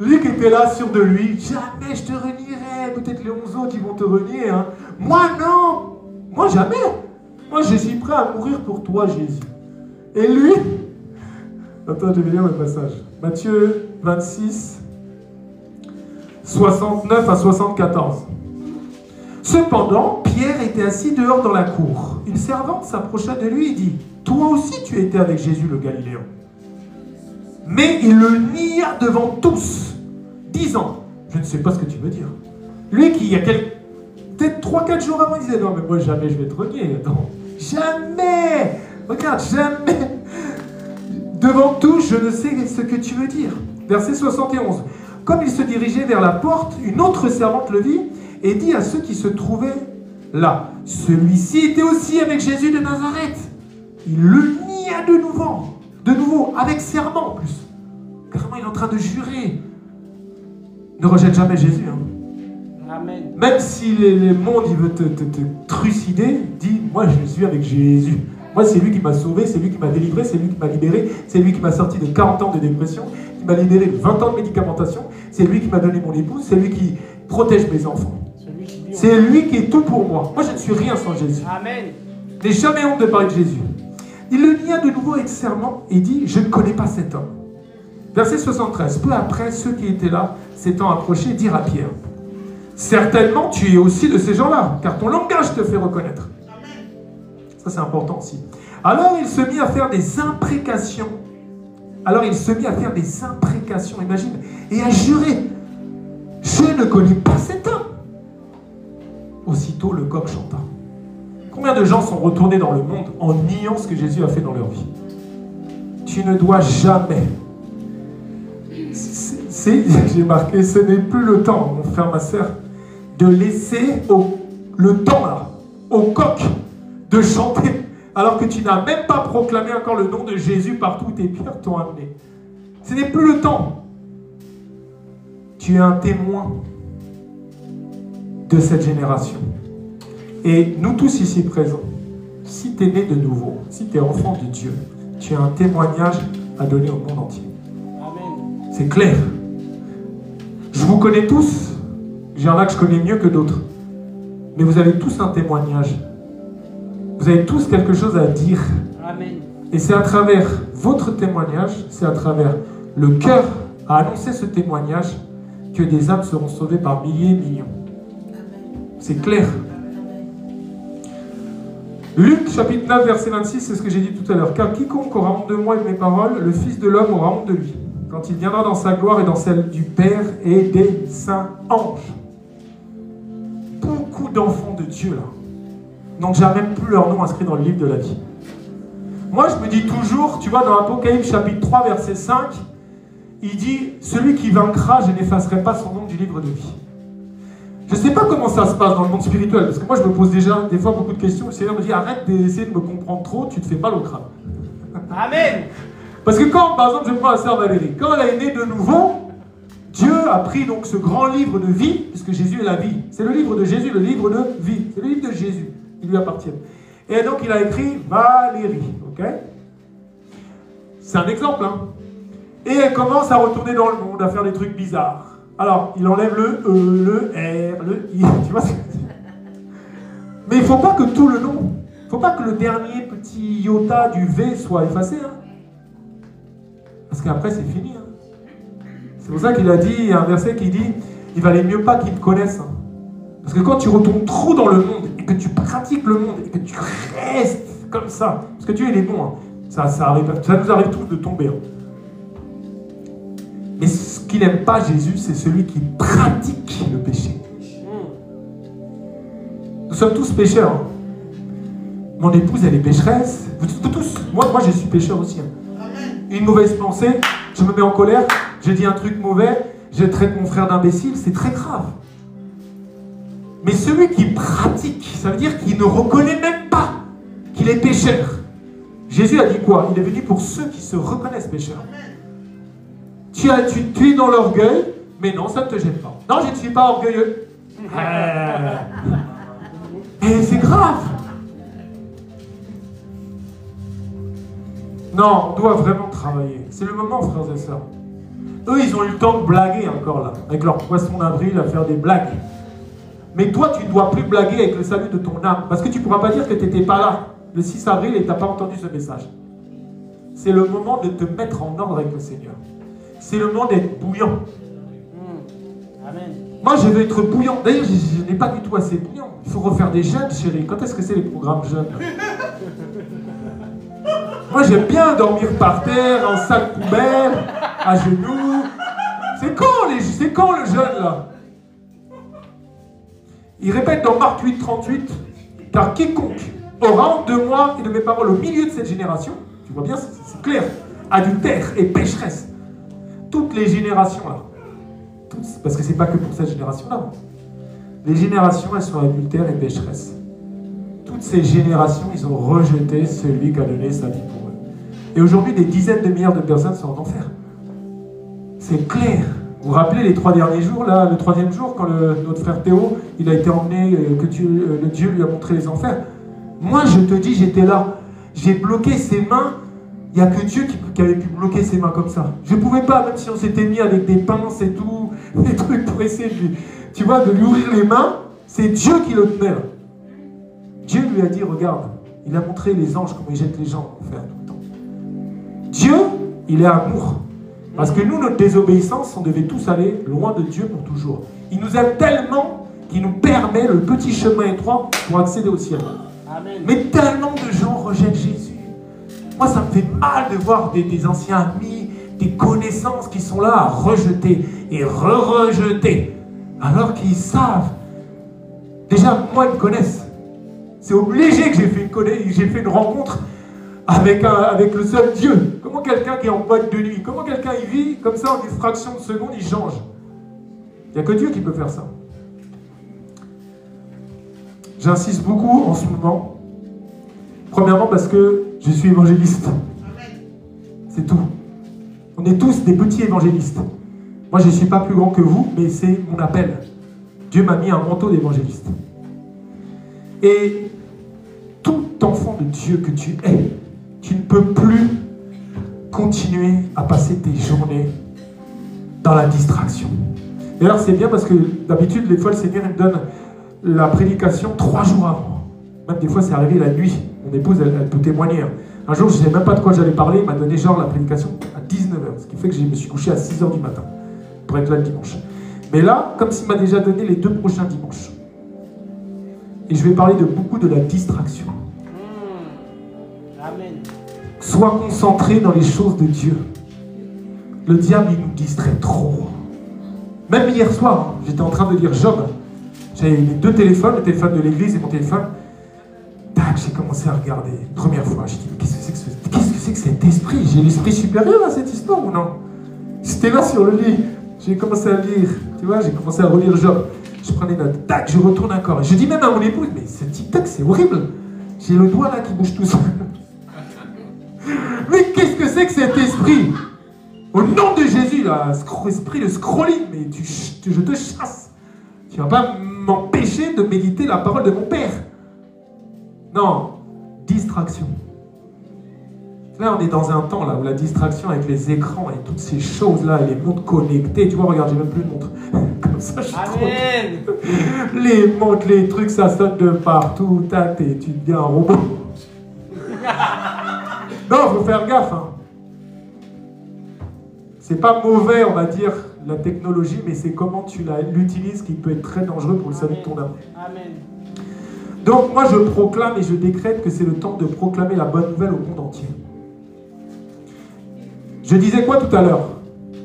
Lui qui était là, sûr de lui. Jamais je te renierai. Peut-être les 11 autres, ils vont te renier. Hein. Moi, non. Moi, jamais. Moi, je suis prêt à mourir pour toi, Jésus. Et lui... Attends, je vais lire le passage. Matthieu 26, 69 à 74. Cependant, Pierre était assis dehors dans la cour. Une servante s'approcha de lui et dit, « Toi aussi tu étais avec Jésus le Galiléen. » Mais il le nia devant tous, disant, « Je ne sais pas ce que tu veux dire. » Lui qui, il y a peut-être 3-4 jours avant, il disait, « Non, mais moi jamais je vais te renier. Non, jamais. Regarde, jamais. Devant tous, je ne sais ce que tu veux dire. » Verset 71. Comme il se dirigeait vers la porte, une autre servante le vit et dit à ceux qui se trouvaient là, « Celui-ci était aussi avec Jésus de Nazareth. » Il le nia de nouveau, avec serment en plus. Carrément, il est en train de jurer. Ne rejette jamais Jésus. Hein.
Amen.
Même si le monde il veut te trucider, dis, moi je suis avec Jésus. Moi c'est lui qui m'a sauvé, c'est lui qui m'a délivré, c'est lui qui m'a libéré, c'est lui qui m'a sorti de 40 ans de dépression, qui m'a libéré de 20 ans de médicamentation, c'est lui qui m'a donné mon épouse, c'est lui qui protège mes enfants. C'est lui qui est tout pour moi. Moi je ne suis rien sans Jésus.
Amen.
N'ai jamais honte de parler de Jésus. Il le nia de nouveau avec serment et dit, je ne connais pas cet homme. Verset 73. Peu après, ceux qui étaient là, s'étant approchés, dirent à Pierre, certainement tu es aussi de ces gens-là, car ton langage te fait reconnaître. Ça c'est important aussi. Alors il se mit à faire des imprécations. Imagine, et à jurer, je ne connais pas cet homme. Aussitôt le coq chanta. Combien de gens sont retournés dans le monde en niant ce que Jésus a fait dans leur vie? Tu ne dois jamais. J'ai marqué, ce n'est plus le temps, mon frère, ma soeur, de laisser le temps là, au coq de chanter, alors que tu n'as même pas proclamé encore le nom de Jésus partout où tes pierres t'ont amené. Ce n'est plus le temps. Tu es un témoin de cette génération. Et nous tous ici présents, si tu es né de nouveau, si tu es enfant de Dieu, tu as un témoignage à donner au monde entier.
Amen.
C'est clair. Je vous connais tous. Il y en a que je connais mieux que d'autres. Mais vous avez tous un témoignage. Vous avez tous quelque chose à dire.
Amen.
Et c'est à travers votre témoignage, c'est à travers le cœur à annoncer ce témoignage que des âmes seront sauvées par milliers et millions. C'est clair. Luc chapitre 9 verset 26, c'est ce que j'ai dit tout à l'heure. Car quiconque aura honte de moi et de mes paroles, le Fils de l'homme aura honte de lui, quand il viendra dans sa gloire et dans celle du Père et des saints anges. Beaucoup d'enfants de Dieu là n'ont jamais plus leur nom inscrit dans le livre de la vie. Moi je me dis toujours, tu vois, dans Apocalypse chapitre 3 verset 5, il dit, celui qui vaincra, je n'effacerai pas son nom du livre de vie. Je ne sais pas comment ça se passe dans le monde spirituel, parce que moi je me pose déjà des fois beaucoup de questions. Le Seigneur me dit, arrête d'essayer de me comprendre trop, tu te fais mal au crâne.
Amen.
Parce que quand, par exemple, je prends la sœur Valérie, quand elle est née de nouveau, Dieu a pris donc ce grand livre de vie, puisque Jésus est la vie. C'est le livre de Jésus, le livre de vie. C'est le livre de Jésus, il lui appartient. Et donc il a écrit Valérie, ok? C'est un exemple, hein? Et elle commence à retourner dans le monde, à faire des trucs bizarres. Alors, il enlève le E, le R, le I, tu vois ce que je veux dire? Mais il ne faut pas que tout le nom, il ne faut pas que le dernier petit iota du V soit effacé, hein? Parce qu'après, c'est fini, hein? C'est pour ça qu'il a dit, il y a un verset qui dit, il valait mieux pas qu'ils te connaissent. Hein? Parce que quand tu retournes trop dans le monde et que tu pratiques le monde et que tu restes comme ça, parce que Dieu il est bon, hein. Ça nous arrive tous de tomber. Hein. Mais ce qu'il n'aime pas, Jésus, c'est celui qui pratique le péché. Nous sommes tous pécheurs. Hein. Mon épouse, elle est pécheresse. Vous tous. Moi, je suis pécheur aussi. Hein. Une mauvaise pensée, je me mets en colère, je dis un truc mauvais, je traite mon frère d'imbécile, c'est très grave. Mais celui qui pratique, ça veut dire qu'il ne reconnaît même pas qu'il est pécheur. Jésus a dit quoi? Il est venu pour ceux qui se reconnaissent pécheurs. Tu es dans l'orgueil, mais non, ça ne te gêne pas. Non, je ne suis pas orgueilleux. Et c'est grave. Non, on doit vraiment travailler. C'est le moment, frères et sœurs. Eux, ils ont eu le temps de blaguer encore là, avec leur poisson d'avril à faire des blagues. Mais toi, tu ne dois plus blaguer avec le salut de ton âme, parce que tu ne pourras pas dire que tu n'étais pas là le 6 avril et tu n'as pas entendu ce message. C'est le moment de te mettre en ordre avec le Seigneur. C'est le moment d'être bouillant.
Amen.
Moi, je veux être bouillant. D'ailleurs, je n'ai pas du tout assez bouillant. Il faut refaire des jeûnes, chérie. Quand est-ce que c'est les programmes jeûnes? Moi, j'aime bien dormir par terre, en sac poubelle, à genoux. C'est quand le jeûne, là? Il répète dans Marc 8, 38, « Car quiconque aura honte de moi et de mes paroles au milieu de cette génération, tu vois bien, c'est clair, adultère et pécheresse. » Toutes les générations, là. Parce que c'est pas que pour cette génération-là. Les générations, elles sont adultères et pécheresses. Toutes ces générations, ils ont rejeté celui qui a donné sa vie pour eux. Et aujourd'hui, des dizaines de milliards de personnes sont en enfer. C'est clair. Vous vous rappelez les 3 derniers jours, là, le 3e jour, quand notre frère Théo, il a été emmené, le Dieu lui a montré les enfers. Moi, je te dis, j'étais là. J'ai bloqué ses mains. Il n'y a que Dieu qui avait pu bloquer ses mains comme ça. Je ne pouvais pas, même si on s'était mis avec des pinces et tout, des trucs pour essayer de lui ouvrir les mains, c'est Dieu qui le tenait là. Dieu lui a dit, regarde, il a montré les anges comment ils jettent les gens en enfer tout le temps. Dieu, il est amour. Parce que nous, notre désobéissance, on devait tous aller loin de Dieu pour toujours. Il nous aime tellement qu'il nous permet le petit chemin étroit pour accéder au ciel.
Amen.
Mais tellement de gens rejettent Jésus. Moi, ça me fait mal de voir des anciens amis, des connaissances qui sont là à rejeter et re-rejeter. Alors qu'ils savent. Déjà, moi, ils me connaissent. C'est obligé que j'ai fait une rencontre avec le seul Dieu. Comment quelqu'un qui est en boîte de nuit, comment quelqu'un il vit comme ça en une fraction de seconde, il change. Il n'y a que Dieu qui peut faire ça. J'insiste beaucoup en ce moment. Premièrement parce que je suis évangéliste. C'est tout. On est tous des petits évangélistes. Moi, je ne suis pas plus grand que vous, mais c'est mon appel. Dieu m'a mis un manteau d'évangéliste. Et tout enfant de Dieu que tu es, tu ne peux plus continuer à passer tes journées dans la distraction. D'ailleurs, c'est bien parce que d'habitude, des fois, le Seigneur il me donne la prédication 3 jours avant. Même des fois, c'est arrivé la nuit. Mon épouse, elle peut témoigner. Un jour, je ne savais même pas de quoi j'allais parler. Il m'a donné genre la prédication à 19h. Ce qui fait que je me suis couché à 6h du matin pour être là le dimanche. Mais là, comme s'il m'a déjà donné les 2 prochains dimanches. Et je vais parler de beaucoup de la distraction.
Amen.
Sois concentré dans les choses de Dieu. Le diable, il nous distrait trop. Même hier soir, j'étais en train de lire Job. J'avais les 2 téléphones, le téléphone de l'église et mon téléphone. Tac, j'ai commencé à regarder. Première fois, j'ai dit, mais qu'est-ce que c'est que cet esprit? J'ai l'esprit supérieur à cette histoire ou non? J'étais là sur le lit. J'ai commencé à lire. Tu vois, j'ai commencé à relire Job. Je prends des notes. Tac, je retourne encore. Je dis même à mon épouse, mais ce TikTok, c'est horrible. J'ai le doigt là qui bouge tout seul. Mais qu'est-ce que c'est que cet esprit? Au nom de Jésus, là, esprit de scrolling, mais je te chasse. Tu ne vas pas m'empêcher de méditer la parole de mon Père. Non, distraction. Là, on est dans un temps là où la distraction avec les écrans et toutes ces choses-là, et les montres connectées, tu vois, regarde, j'ai même plus de montre. Comme ça, je suis
Amen.
trop... Les montres, les trucs, ça sonne de partout. Tu deviens un robot. Non, il faut faire gaffe. Hein. C'est pas mauvais, on va dire, la technologie, mais c'est comment tu l'utilises qui peut être très dangereux pour le salut de ton âme.
Amen.
Donc moi je proclame et je décrète que c'est le temps de proclamer la bonne nouvelle au monde entier. Je disais quoi tout à l'heure?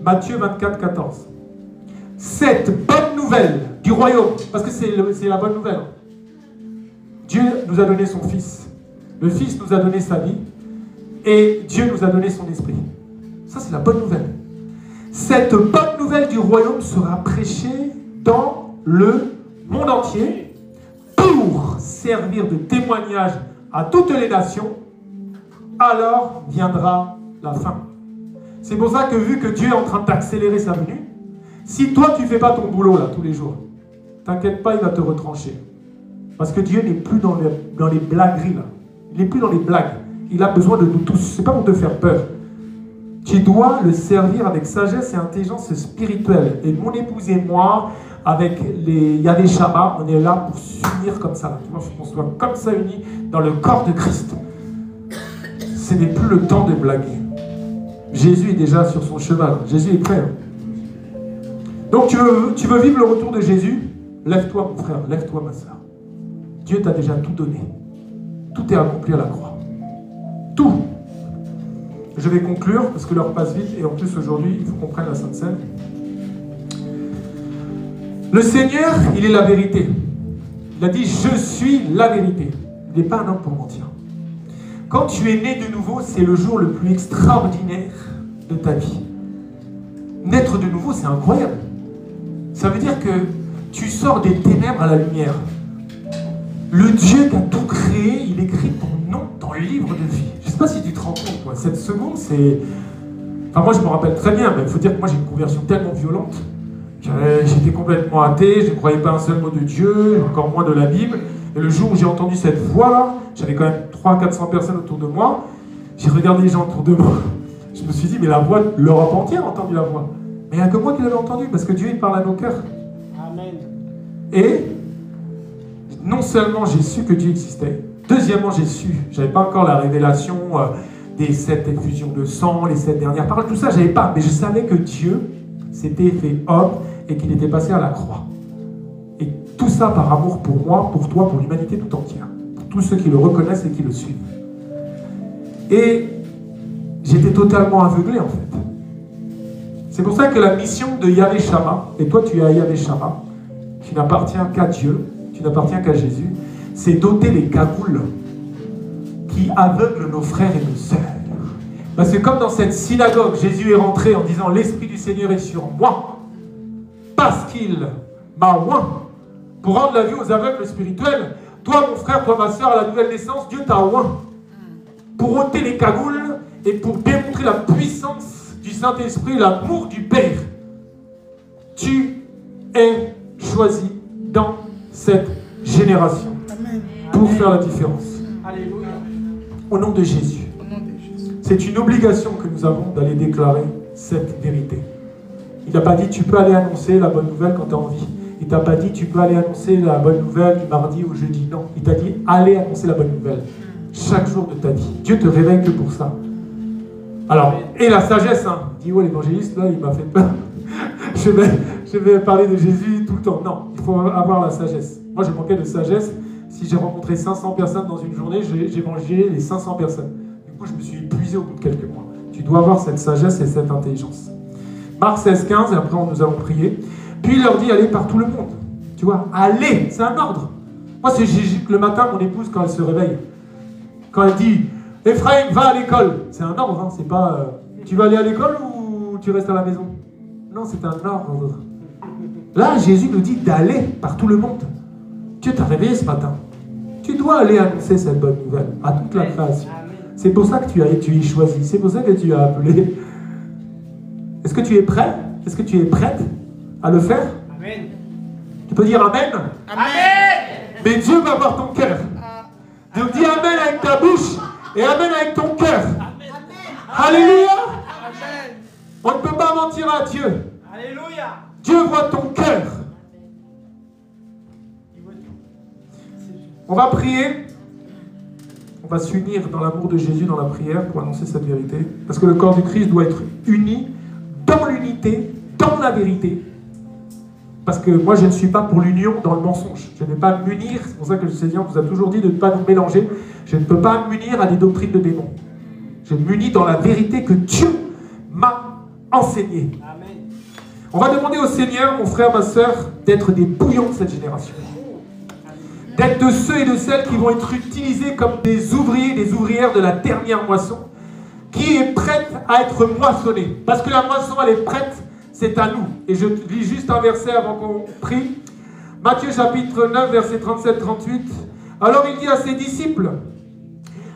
Matthieu 24, 14. Cette bonne nouvelle du royaume, parce que c'est la bonne nouvelle. Dieu nous a donné son Fils. Le Fils nous a donné sa vie. Et Dieu nous a donné son esprit. Ça c'est la bonne nouvelle. Cette bonne nouvelle du royaume sera prêchée dans le monde entier pour servir de témoignage à toutes les nations. Alors viendra la fin. C'est pour ça que vu que Dieu est en train d'accélérer sa venue, si toi tu ne fais pas ton boulot là tous les jours, t'inquiète pas, il va te retrancher. Parce que Dieu n'est plus dans les blagueries là. Il n'est plus dans les blagues. Il a besoin de nous tous. C'est pas pour te faire peur. Tu dois le servir avec sagesse et intelligence spirituelle. Et mon épouse et moi, avec les Yahvé Shabbat, on est là pour s'unir comme ça. Tu vois, on soit comme ça unis dans le corps de Christ. Ce n'est plus le temps de blaguer. Jésus est déjà sur son cheval. Jésus est prêt. Donc tu veux vivre le retour de Jésus? Lève-toi mon frère, lève-toi ma soeur. Dieu t'a déjà tout donné. Tout est accompli à la croix. Tout. Je vais conclure parce que l'heure passe vite et en plus aujourd'hui il faut qu'on prenne la Sainte Seine. Le Seigneur, il est la vérité. Il a dit je suis la vérité. Il n'est pas un homme pour mentir. Quand tu es né de nouveau, c'est le jour le plus extraordinaire de ta vie. Naître de nouveau, c'est incroyable. Ça veut dire que tu sors des ténèbres à la lumière. Le Dieu qui a tout créé, il écrit ton nom dans le livre de vie. Je ne sais pas si tu te rends compte, quoi. Cette seconde, c'est... Enfin, moi, je me rappelle très bien, mais il faut dire que moi, j'ai une conversion tellement violente. J'étais complètement athée, je ne croyais pas un seul mot de Dieu, encore moins de la Bible. Et le jour où j'ai entendu cette voix-là, j'avais quand même 300-400 personnes autour de moi. J'ai regardé les gens autour de moi. Je me suis dit, mais la voix, l'Europe entière a entendu la voix. Mais il n'y a que moi qui l'avais entendu, parce que Dieu, il parle à nos cœurs.
Amen.
Et non seulement j'ai su que Dieu existait, deuxièmement j'ai su, j'avais pas encore la révélation des 7 effusions de sang, les 7 dernières paroles, tout ça j'avais pas, mais je savais que Dieu s'était fait homme et qu'il était passé à la croix. Et tout ça par amour pour moi, pour toi, pour l'humanité tout entière, pour tous ceux qui le reconnaissent et qui le suivent. Et j'étais totalement aveuglé en fait. C'est pour ça que la mission de Yahvé Shammah, et toi tu es à Yahvé Shammah, qui n'appartient qu'à Dieu, qui n'appartient qu'à Jésus, c'est d'ôter les cagoules qui aveuglent nos frères et nos sœurs. Parce que comme dans cette synagogue, Jésus est rentré en disant « L'Esprit du Seigneur est sur moi, parce qu'il m'a oint pour rendre la vue aux aveugles spirituels. Toi, mon frère, toi, ma sœur, à la nouvelle naissance, Dieu t'a oint pour ôter les cagoules et pour démontrer la puissance du Saint-Esprit, l'amour du Père. Tu es choisi dans cette génération pour faire la différence.
Alléluia.
Au nom de Jésus. C'est une obligation que nous avons d'aller déclarer cette vérité. Il n'a pas dit tu peux aller annoncer la bonne nouvelle quand tu as envie. Il t'a pas dit tu peux aller annoncer la bonne nouvelle du mardi au jeudi. Non, il t'a dit allez annoncer la bonne nouvelle chaque jour de ta vie. Dieu te réveille que pour ça. Alors, et la sagesse, hein. Dis ouais, l'évangéliste là, il m'a fait peur. je vais parler de Jésus tout le temps. Non, il faut avoir la sagesse. Moi, je manquais de sagesse. Si j'ai rencontré 500 personnes dans une journée, j'ai mangé les 500 personnes. Du coup, je me suis épuisé au bout de quelques mois. Tu dois avoir cette sagesse et cette intelligence. Marc 16, 15, et après nous allons prier. Puis il leur dit, allez par tout le monde. Tu vois, allez, c'est un ordre. Moi, c'est le matin, mon épouse, quand elle se réveille, quand elle dit, Ephraim, va à l'école. C'est un ordre, hein, c'est pas, tu vas aller à l'école ou tu restes à la maison? Non, c'est un ordre. Là, Jésus nous dit d'aller par tout le monde. Dieu t'a réveillé ce matin. Tu dois aller annoncer cette bonne nouvelle à toute la création. C'est pour ça que tu es choisi. C'est pour ça que tu as appelé. Est-ce que tu es prêt? Est-ce que tu es prête à le faire?
Amen.
Tu peux dire Amen?
Amen.
Mais Dieu va voir ton cœur. Donc dis Amen avec ta bouche et Amen avec ton cœur. Alléluia.
Amen.
On ne peut pas mentir à Dieu.
Alléluia.
Dieu voit ton cœur. On va prier. On va s'unir dans l'amour de Jésus dans la prière pour annoncer cette vérité. Parce que le corps du Christ doit être uni dans l'unité, dans la vérité. Parce que moi, je ne suis pas pour l'union dans le mensonge. Je ne vais pas m'unir, c'est pour ça que le Seigneur vous a toujours dit de ne pas nous mélanger. Je ne peux pas m'unir à des doctrines de démons. Je m'unis dans la vérité que Dieu m'a enseignée.
Amen.
On va demander au Seigneur, mon frère, ma soeur, d'être des bouillons de cette génération. D'être de ceux et de celles qui vont être utilisés comme des ouvriers, des ouvrières de la dernière moisson, qui est prête à être moissonnée. Parce que la moisson, elle est prête, c'est à nous. Et je lis juste un verset avant qu'on prie. Matthieu chapitre 9, verset 37-38. Alors il dit à ses disciples,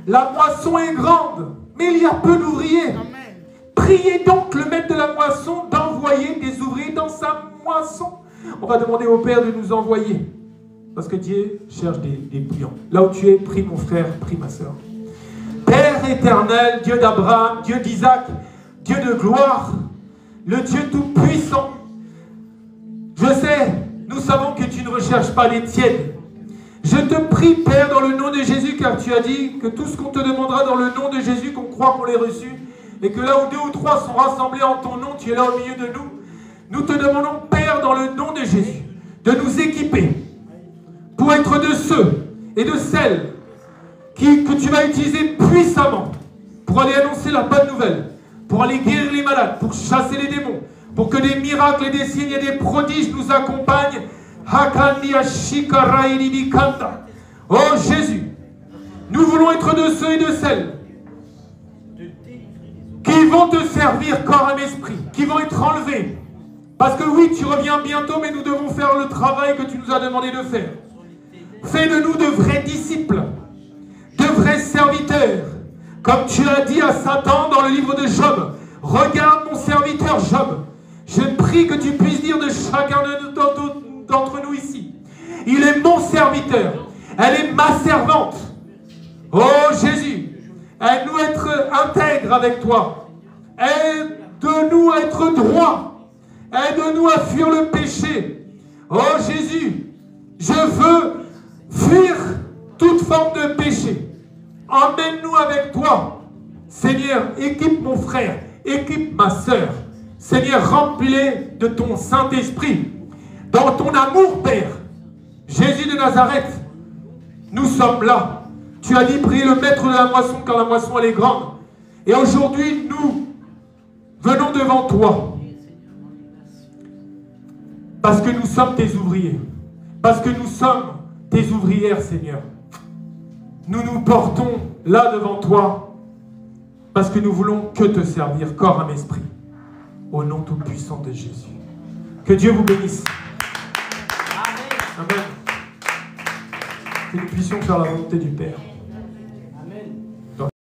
la moisson est grande, mais il y a peu d'ouvriers. Priez donc le maître de la moisson d'envoyer des ouvriers dans sa moisson. On va demander au Père de nous envoyer. Parce que Dieu cherche des bouillons. Là où tu es, prie mon frère, prie ma soeur. Père éternel, Dieu d'Abraham, Dieu d'Isaac, Dieu de gloire, le Dieu tout-puissant. Je sais, nous savons que tu ne recherches pas les tiennes. Je te prie, Père, dans le nom de Jésus, car tu as dit que tout ce qu'on te demandera dans le nom de Jésus, qu'on croit qu'on l'ait reçu, et que là où 2 ou 3 sont rassemblés en ton nom, tu es là au milieu de nous. Nous te demandons, Père, dans le nom de Jésus, de nous équiper pour être de ceux et de celles que tu vas utiliser puissamment pour aller annoncer la bonne nouvelle, pour aller guérir les malades, pour chasser les démons, pour que des miracles et des signes et des prodiges nous accompagnent. Oh Jésus, nous voulons être de ceux et de celles qui vont te servir corps et esprit, qui vont être enlevés. Parce que oui, tu reviens bientôt, mais nous devons faire le travail que tu nous as demandé de faire. Fais de nous de vrais disciples, de vrais serviteurs. Comme tu as dit à Satan dans le livre de Job, regarde mon serviteur Job. Je prie que tu puisses dire de chacun d'entre nous ici, il est mon serviteur, elle est ma servante. Oh Jésus, aide-nous à être intègres avec toi. Aide-nous à être droits. Aide-nous à fuir le péché. Oh Jésus, je veux fuir toute forme de péché. Emmène-nous avec toi. Seigneur, équipe mon frère, équipe ma soeur. Seigneur, remplis-les de ton Saint-Esprit. Dans ton amour, Père. Jésus de Nazareth, nous sommes là. Tu as dit, priez le maître de la moisson, car la moisson, elle est grande. Et aujourd'hui, nous venons devant toi. Parce que nous sommes tes ouvriers. Parce que nous sommes tes ouvrières, Seigneur. Nous nous portons là devant toi. Parce que nous voulons que te servir, corps, âme, esprit. Au nom tout-puissant de Jésus. Que Dieu vous bénisse. Amen. Que nous puissions faire la volonté du Père.